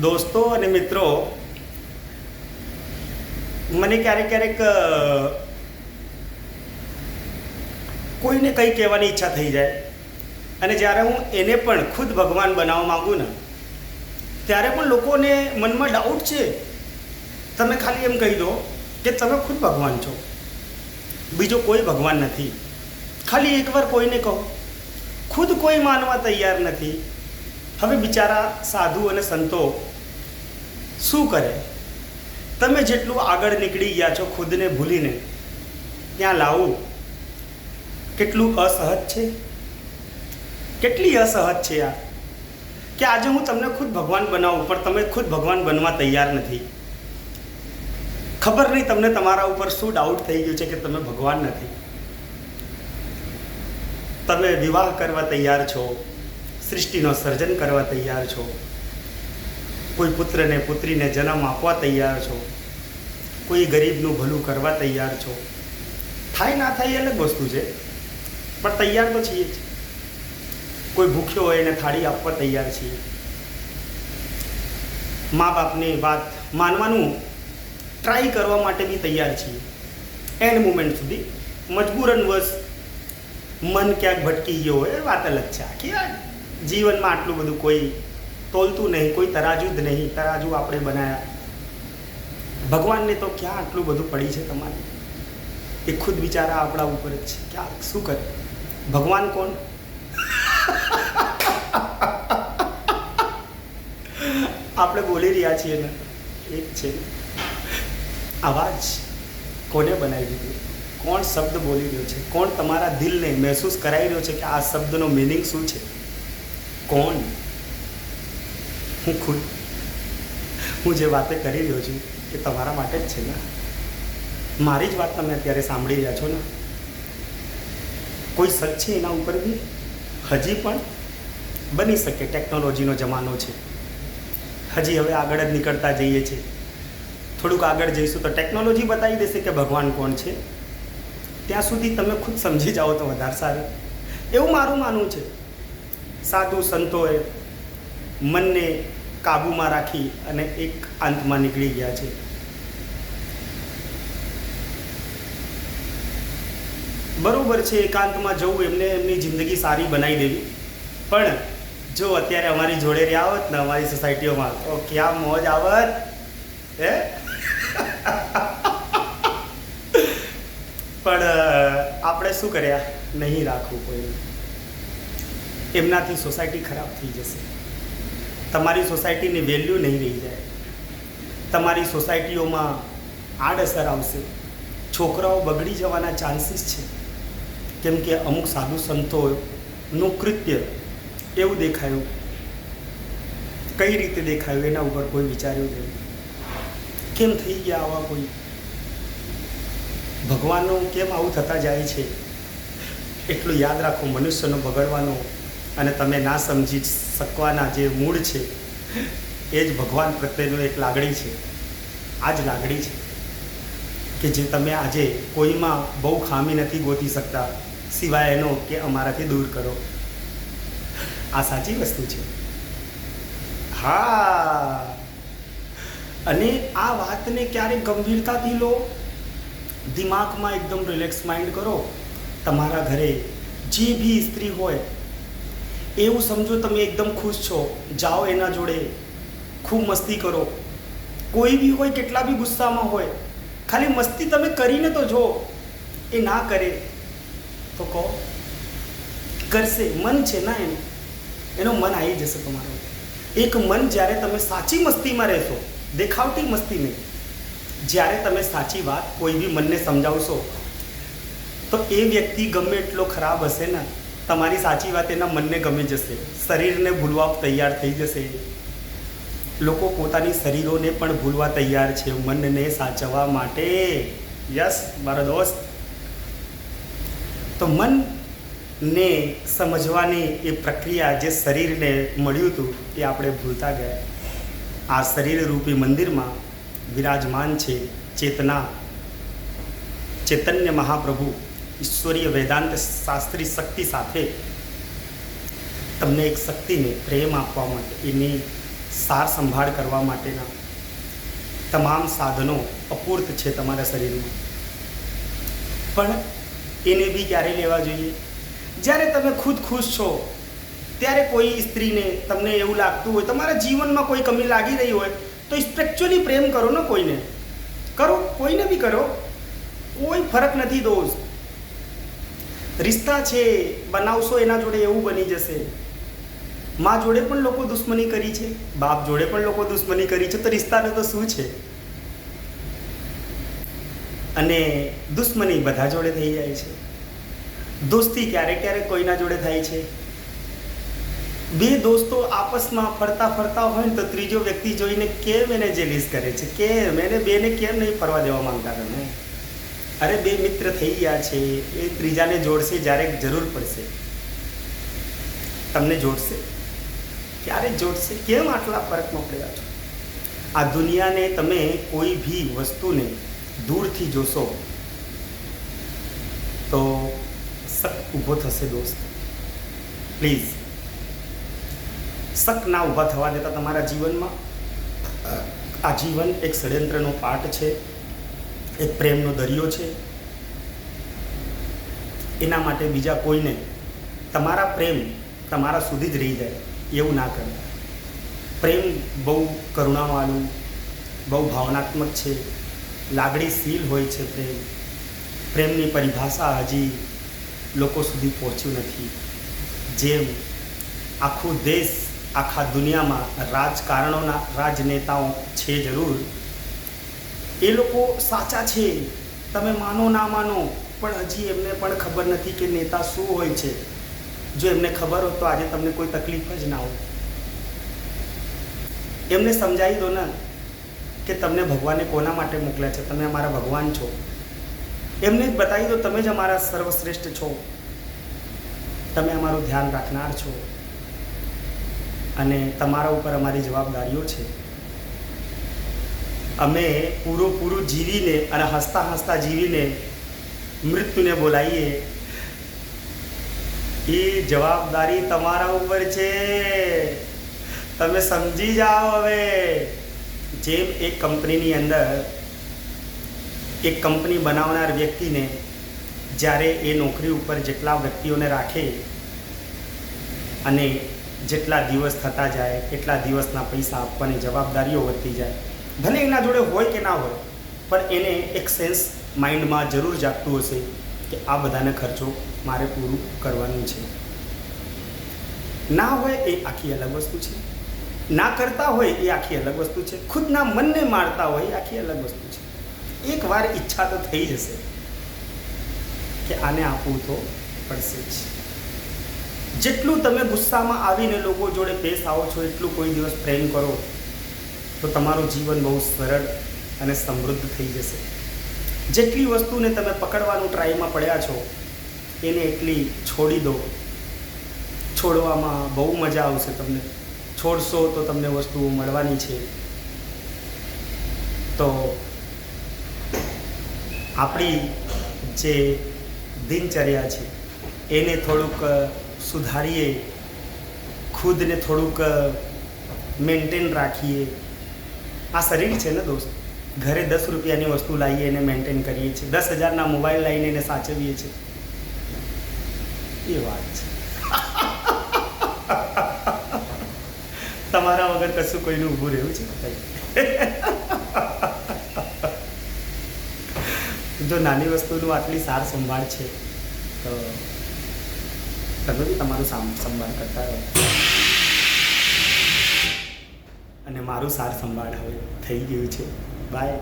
દોસ્તો અને મિત્રો, મને ક્યારેક ક્યારેક કોઈને કંઈ કહેવાની ઈચ્છા થઈ જાય અને જ્યારે હું એને પણ ખુદ ભગવાન બનાવવા માગું ને ત્યારે પણ લોકોને મનમાં ડાઉટ છે. તમે ખાલી એમ કહી દો કે તમે ખુદ ભગવાન છો, બીજો કોઈ ભગવાન નથી. ખાલી એકવાર કોઈને કહો, ખુદ કોઈ માનવા તૈયાર નથી. હવે બિચારા સાધુ અને સંતો શું કરે? તમે જેટલું આગળ નીકળી ગયા છો ખુદને ભૂલીને, ત્યાં લાવવું કેટલું અસહજ છે, કેટલી અસહજ છે યાર, કે આજે હું તમને ખુદ ભગવાન બનાવું પણ તમે ખુદ ભગવાન બનવા તૈયાર નથી. ખબર નહીં તમને તમારા ઉપર શું ડાઉટ થઈ ગયું છે કે તમે ભગવાન નથી. તમે વિવાહ કરવા તૈયાર છો, સૃષ્ટિનો સર્જન કરવા તૈયાર છો, કોઈ પુત્રને પુત્રીને જન્મ આપવા તૈયાર છો, કોઈ ગરીબનું ભલું કરવા તૈયાર છો. થાય ના થાય અલગ વસ્તુ છે, પણ તૈયાર તો છીએ જ. કોઈ ભૂખ્યો હોય એને થાળી આપવા તૈયાર છીએ. મા બાપની વાત માનવાનું ટ્રાય કરવા માટે બી તૈયાર છીએ. એન્ડ મુમેન્ટ સુધી મજબૂરનવશ મન ક્યાંક ભટકી ગયો હોય એ વાત અલગ છે. આખી જીવનમાં આટલું બધું કોઈ તોલતું નહીં, કોઈ તરાજુ જ નહીં. તરાજુ આપણે બનાવ્યા. ભગવાનને તો ક્યાં આટલું બધું પડી છે તમારે? એ ખુદ બિચારા આપણા ઉપર જ છે. ક્યાં શું કરે? ભગવાન કોણ? આપણે બોલી રહ્યા છીએ ને, એક છે અવાજ. કોને બનાવી દીધું? કોણ શબ્દ બોલી રહ્યો છે? કોણ તમારા દિલને મહેસૂસ કરાવી રહ્યો છે કે આ શબ્દનો મિનિંગ શું છે? કોણ? હું ખુદ. હું જે વાતે કરી રહ્યો છું એ તમારા માટે જ છે ને. મારી જ વાત તમે અત્યારે સાંભળી રહ્યા છો ને. કોઈ સચ છે એના ઉપર બી? હજી પણ બની શકે. ટેકનોલોજીનો જમાનો છે. હજી હવે આગળ જ નીકળતા જઈએ છીએ. થોડુંક આગળ જઈશું તો ટેકનોલોજી બતાવી દેશે કે ભગવાન કોણ છે. ત્યાં સુધી તમે ખુદ સમજી જાઓ તો વધારે સારું, એવું મારું માનવું છે. સાધુ સંતોએ મનને કાબૂમાં રાખી અને એક અંતમાં નીકળી ગયા છે. બરોબર છે, એકાંતમાં જવું, એમને એમની જિંદગી સારી બનાવી દેવી. પણ જો અત્યારે અમારી જોડે રહ્યા હોત ને અમારી સોસાયટીઓમાં તો ક્યાં મોજ આવત હે. પણ આપણે શું કર્યા? નહીં રાખવું કોઈ. એમનાથી સોસાયટી ખરાબ થઈ જશે. તમારી સોસાયટીની વેલ્યુ નહીં રહી જાય. તમારી સોસાયટીઓમાં આડઅસર આવશે. છોકરાઓ બગડી જવાના ચાન્સીસ છે. કેમ કે અમુક સાધુ સંતોનું કૃત્ય એવું દેખાયું. કઈ રીતે દેખાયું એના ઉપર કોઈ વિચાર્યું નહીં. કેમ થઈ ગયા આવા? કોઈ ભગવાનનો કેમ આવું થતા જાય છે? એટલું યાદ રાખો, મનુષ્યનો બગડવાનો અને તમે ના સમજી શકવાના જે મૂળ છે એ જ ભગવાન પ્રત્યેનું એક લાગણી છે. આ જ લાગણી છે કે જે તમે આજે કોઈમાં બહુ ખામી નથી ગોતી શકતા, સિવાય એનો કે અમારાથી દૂર કરો. આ સાચી વસ્તુ છે. હા, અને આ વાતને ક્યારેક ગંભીરતાથી લો. દિમાગમાં એકદમ રિલેક્સ માઇન્ડ કરો. તમારા ઘરે જે બી સ્ત્રી હોય એવું સમજો તમે એકદમ ખુશ છો. જાઓ એના જોડે ખૂબ મસ્તી કરો. કોઈ બી હોય, કેટલા બી ગુસ્સામાં હોય, ખાલી મસ્તી તમે કરીને તો જો. એ ના કરે તો કહો, કરશે. મન છે ના એનું મન આવી જશે તમારું. એક મન જ્યારે તમે સાચી મસ્તીમાં રહેશો, દેખાવટી મસ્તી નહીં, જ્યારે તમે સાચી વાત કોઈ બી મનને સમજાવશો તો એ વ્યક્તિ ગમે એટલો ખરાબ હશે ને, તમારી સાચી વાત એના મનને ગમી જશે. શરીરને ભૂલવા તૈયાર થઈ જશે. લોકો પોતાની શરીરોને પણ ભૂલવા તૈયાર છે મનને સાચવવા માટે. યસ મારો દોસ્ત. તો મનને સમજવાની એ પ્રક્રિયા જે શરીરને મળ્યું હતું એ આપણે ભૂલતા ગયા. આ શરીરરૂપી મંદિરમાં વિરાજમાન છે ચેતના, ચૈતન્ય મહાપ્રભુ ઈશ્વરીય વેદાંત શાસ્ત્રી શક્તિ સાથે તમને એક શક્તિને પ્રેમ આપવા માટે, એની સાર સંભાળ કરવા માટેના તમામ સાધનો અપૂર્ત છે તમારા શરીરમાં, પણ એને બી ક્યારે લેવા જોઈએ? જ્યારે તમે ખુદ ખુશ છો ત્યારે કોઈ સ્ત્રીને તમને એવું લાગતું હોય, તમારા જીવનમાં કોઈ કમી લાગી રહી હોય, તો સ્પિરિચ્યુઅલી પ્રેમ કરો ને, કોઈને કરો, કોઈને બી કરો, કોઈ ફરક નથી દોસ્ત. રિશ્તા છે, બનાવશો એના જોડે એવું બની જશે. મા જોડે પણ લોકો દુશ્મની કરી છે, બાપ જોડે પણ લોકો દુશ્મની કરી છે, તો રિશ્તાનું તો શું છે? અને દુશ્મની બધા જોડે થઈ જાય છે. દોસ્તી ક્યારેક ક્યારેક કોઈના જોડે થાય છે. બે દોસ્તો આપસમાં ફરતા ફરતા હોય ને તો ત્રીજો વ્યક્તિ જોઈને કેમ એને જેલીસ કરે છે, કેમ એને બેને કેમ નહીં ફરવા દેવા માંગતા તમે? અરે બે મિત્ર થઈ ગયા છે, એ ત્રીજાને જોડશે જ્યારે જરૂર પડશે. તમને જોડશે, ક્યારે જોડશે? કેમ આટલા ફરકમાં પડ્યા છો? આ દુનિયાને તમે કોઈ બી વસ્તુને દૂરથી જોશો તો શક ઊભો થશે દોસ્ત. પ્લીઝ શક ના ઊભા થવા દેતા તમારા જીવનમાં. આ જીવન એક ષડયંત્રનો પાઠ છે, એક પ્રેમનો દરિયો છે. એના માટે બીજા કોઈને તમારા પ્રેમ તમારા સુધી જ રહી જાય એવું ના કરે. પ્રેમ બહુ કરુણાવાળું, બહુ ભાવનાત્મક છે, લાગણીશીલ હોય છે. પ્રેમની પરિભાષા હજી લોકો સુધી પહોંચ્યું નથી. જેમ આખું દેશ, આખા દુનિયામાં રાજકારણોના રાજનેતાઓ છે જરૂર, એ લોકો સાચા છે, તમે માનો ના માનો, પણ હજી એમને પણ ખબર નથી કે નેતા શું હોય છે. જો એમને ખબર હોત તો આજે તમને કોઈ તકલીફ જ ના હોય. એમને સમજાવી દો ને કે તમને ભગવાને કોના માટે મોકલ્યા છે, તમે અમારા ભગવાન છો. એમને જ બતાવી દો તમે જ અમારા સર્વશ્રેષ્ઠ છો, તમે અમારું ધ્યાન રાખનાર છો, અને તમારા ઉપર અમારી જવાબદારીઓ છે. અમે પૂરું જીવીને અને હસતા હસતા જીવીને મૃત્યુને બોલાવીએ, એ જવાબદારી તમારા ઉપર છે. તમે સમજી જાઓ. હવે જેમ એક કંપનીની અંદર એક કંપની બનાવનાર વ્યક્તિને જ્યારે એ નોકરી ઉપર જેટલા વ્યક્તિઓને રાખે અને જેટલા દિવસ થતા જાય એટલા દિવસના પૈસા આપવાની જવાબદારીઓ વધતી જાય. ભલે એના જોડે હોય કે ના હોય, પણ એને એક સેન્સ માઇન્ડમાં જરૂર જાગતું હશે કે આ બધાને ખર્ચો મારે પૂરું કરવાનું છે. ના હોય એ આખી અલગ વસ્તુ છે, ના કરતા હોય એ આખી અલગ વસ્તુ છે, ખુદના મનને મારતા હોય એ આખી અલગ વસ્તુ છે. એકવાર ઈચ્છા તો થઈ જશે કે આને આપવું તો પડશે જ. જેટલું તમે ગુસ્સામાં આવીને લોકો જોડે પેશ આવો છો, એટલું કોઈ દિવસ પ્રેમ કરો તો તમારું જીવન બહુ સરળ અને સમૃદ્ધ થઈ જશે. જેટલી વસ્તુને તમે પકડવાનું ટ્રાયમાં પડ્યા છો એને એટલી છોડી દો. છોડવામાં બહુ મજા આવશે તમને. છોડશો તો તમને વસ્તુઓ મળવાની છે. તો આપણી જે દિનચર્યા છે એને થોડુંક સુધારીએ, ખુદને થોડુંક મેન્ટેન રાખીએ. આ શરીર છે ને દોસ્ત, ઘરે 10 રૂપિયાની વસ્તુ લાવીએ એને મેન્ટેન કરીએ છીએ, 10,000ના મોબાઈલ લાવીને એને સાચવીએ છીએ. એ વાત છે. તમારા વગર કશું કોઈનું ઊભું રહ્યું છે? જો નાની વસ્તુનું આટલી સાર સંભાળ છે તો તમે બી તમારું સંભાળ કરતા રહો. અને મારું સાર સંભાળ હવે થઈ ગયું છે. બાય.